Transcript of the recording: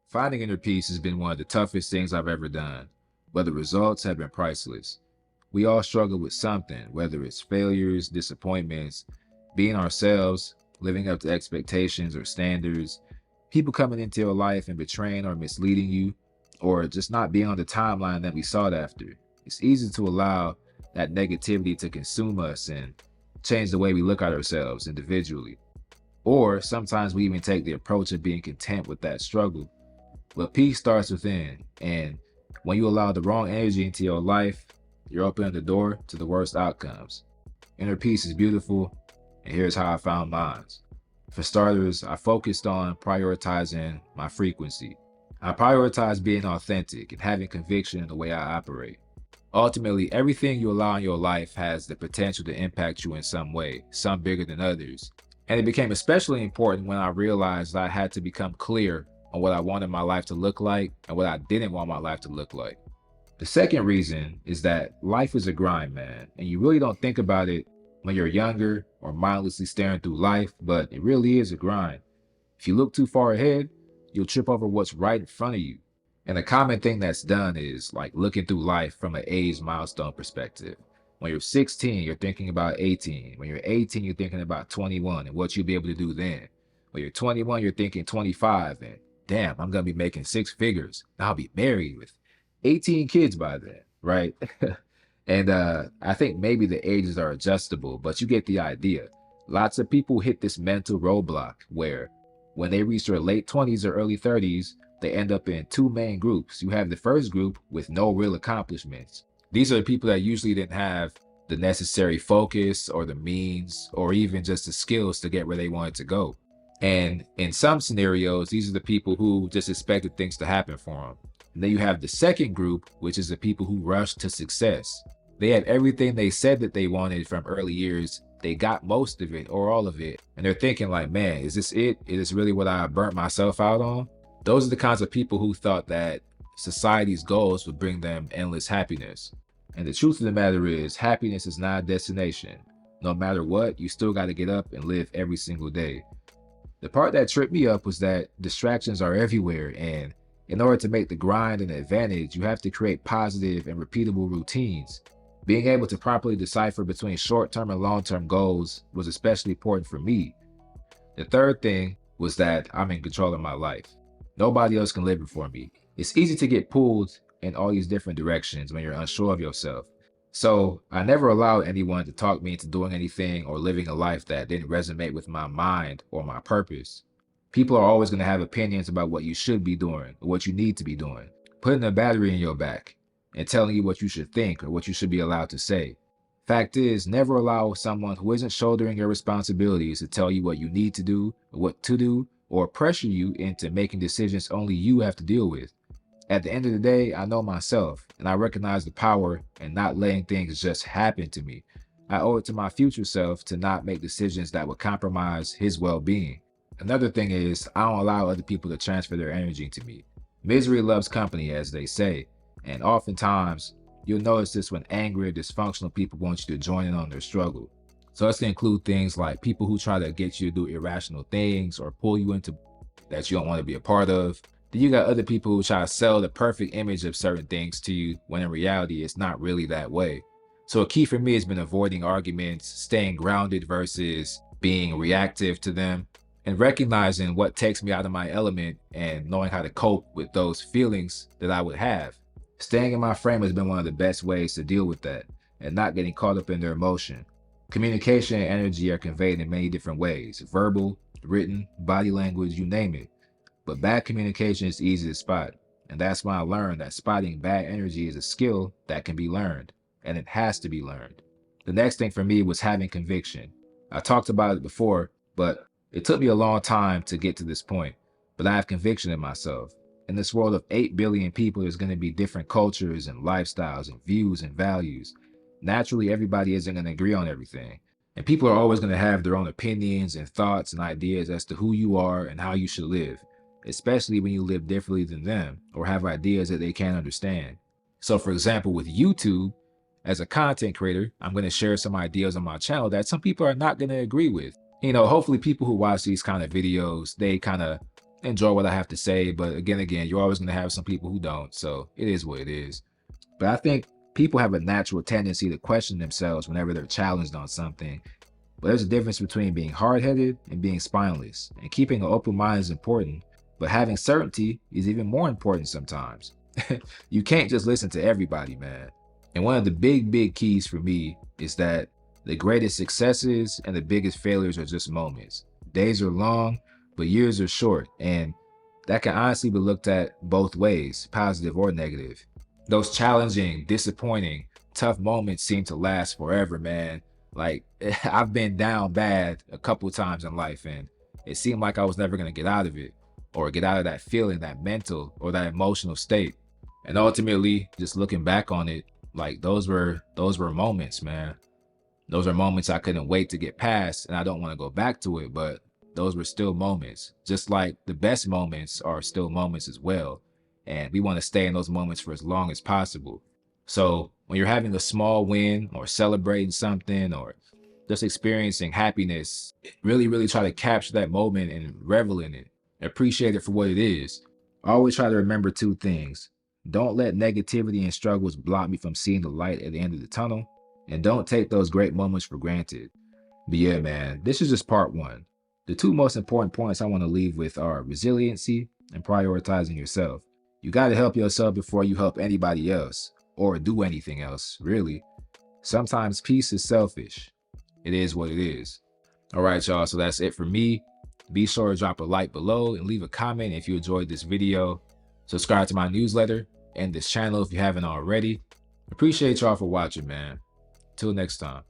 Finding inner peace has been one of the toughest things I've ever done, but the results have been priceless. We all struggle with something, whether it's failures, disappointments, being ourselves, living up to expectations or standards, people coming into your life and betraying or misleading you, or just not being on the timeline that we sought after. It's easy to allow that negativity to consume us and change the way we look at ourselves individually. Or sometimes we even take the approach of being content with that struggle, but peace starts within. And when you allow the wrong energy into your life, you're opening the door to the worst outcomes. Inner peace is beautiful, and here's how I found mine. For starters, I focused on prioritizing my frequency. I prioritize being authentic and having conviction in the way I operate. Ultimately, everything you allow in your life has the potential to impact you in some way, some bigger than others. And it became especially important when I realized I had to become clear on what I wanted my life to look like and what I didn't want my life to look like. The second reason is that life is a grind, man, and you really don't think about it when you're younger or mindlessly staring through life, but it really is a grind. If you look too far ahead, you'll trip over what's right in front of you. And a common thing that's done is like looking through life from an age milestone perspective. When you're 16, you're thinking about 18. When you're 18, you're thinking about 21 and what you'll be able to do then. When you're 21, you're thinking 25 and damn, I'm going to be making six figures. I'll be married with 18 kids by then, right? And I think maybe the ages are adjustable, but you get the idea. Lots of people hit this mental roadblock where when they reach their late 20s or early 30s, they end up in two main groups. You have the first group with no real accomplishments. These are the people that usually didn't have the necessary focus or the means or even just the skills to get where they wanted to go. And in some scenarios, these are the people who just expected things to happen for them. And then you have the second group, which is the people who rush to success. They had everything they said that they wanted from early years. They got most of it or all of it. And they're thinking like, man, is this it? Is this really what I burnt myself out on? Those are the kinds of people who thought that society's goals would bring them endless happiness. And the truth of the matter is, happiness is not a destination. No matter what, you still got to get up and live every single day. The part that tripped me up was that distractions are everywhere, and in order to make the grind an advantage, you have to create positive and repeatable routines. Being able to properly decipher between short-term and long-term goals was especially important for me. The third thing was that I'm in control of my life. Nobody else can live it for me. It's easy to get pulled in all these different directions when you're unsure of yourself. So I never allowed anyone to talk me into doing anything or living a life that didn't resonate with my mind or my purpose. People are always going to have opinions about what you should be doing or what you need to be doing, putting a battery in your back and telling you what you should think or what you should be allowed to say. Fact is, never allow someone who isn't shouldering your responsibilities to tell you what you need to do or what to do or pressure you into making decisions only you have to deal with. At the end of the day, I know myself and I recognize the power in not letting things just happen to me. I owe it to my future self to not make decisions that would compromise his well-being. Another thing is, I don't allow other people to transfer their energy to me. Misery loves company, as they say, and oftentimes you'll notice this when angry or dysfunctional people want you to join in on their struggle. So this can include things like people who try to get you to do irrational things or pull you into that you don't want to be a part of. Then you got other people who try to sell the perfect image of certain things to you when in reality it's not really that way. So a key for me has been avoiding arguments, staying grounded versus being reactive to them, and recognizing what takes me out of my element and knowing how to cope with those feelings that I would have. Staying in my frame has been one of the best ways to deal with that and not getting caught up in their emotion. Communication and energy are conveyed in many different ways: verbal, written, body language, you name it. But bad communication is easy to spot. And that's when I learned that spotting bad energy is a skill that can be learned, and it has to be learned. The next thing for me was having conviction. I talked about it before, but it took me a long time to get to this point. But I have conviction in myself. In this world of 8 billion people, there's going to be different cultures and lifestyles and views and values. Naturally, everybody isn't going to agree on everything. And people are always going to have their own opinions and thoughts and ideas as to who you are and how you should live, especially when you live differently than them or have ideas that they can't understand. So for example, with YouTube, as a content creator, I'm going to share some ideas on my channel that some people are not going to agree with. Hopefully people who watch these kind of videos, they kind of enjoy what I have to say, but again, you're always going to have some people who don't. So it is what it is. But I think people have a natural tendency to question themselves whenever they're challenged on something. But there's a difference between being hard-headed and being spineless. And keeping an open mind is important, but having certainty is even more important sometimes. You can't just listen to everybody, man. And one of the big keys for me is that the greatest successes and the biggest failures are just moments. Days are long, but years are short. And that can honestly be looked at both ways, positive or negative. Those challenging, disappointing, tough moments seem to last forever, man. Like, I've been down bad a couple times in life, and it seemed like I was never going to get out of it, or get out of that feeling, that mental or that emotional state. And ultimately, just looking back on it, like those were moments, man. Those are moments I couldn't wait to get past, and I don't want to go back to it, but those were still moments. Just like the best moments are still moments as well. And we want to stay in those moments for as long as possible. So when you're having a small win or celebrating something or just experiencing happiness, really try to capture that moment and revel in it. Appreciate it for what it is. Always try to remember two things. Don't let negativity and struggles block me from seeing the light at the end of the tunnel. And don't take those great moments for granted. But yeah, man, this is just part one. The two most important points I want to leave with are resiliency and prioritizing yourself. You got to help yourself before you help anybody else or do anything else, really. Sometimes peace is selfish. It is what it is. All right, y'all. So that's it for me. Be sure to drop a like below and leave a comment if you enjoyed this video. Subscribe to my newsletter and this channel if you haven't already. Appreciate y'all for watching, man. Till next time.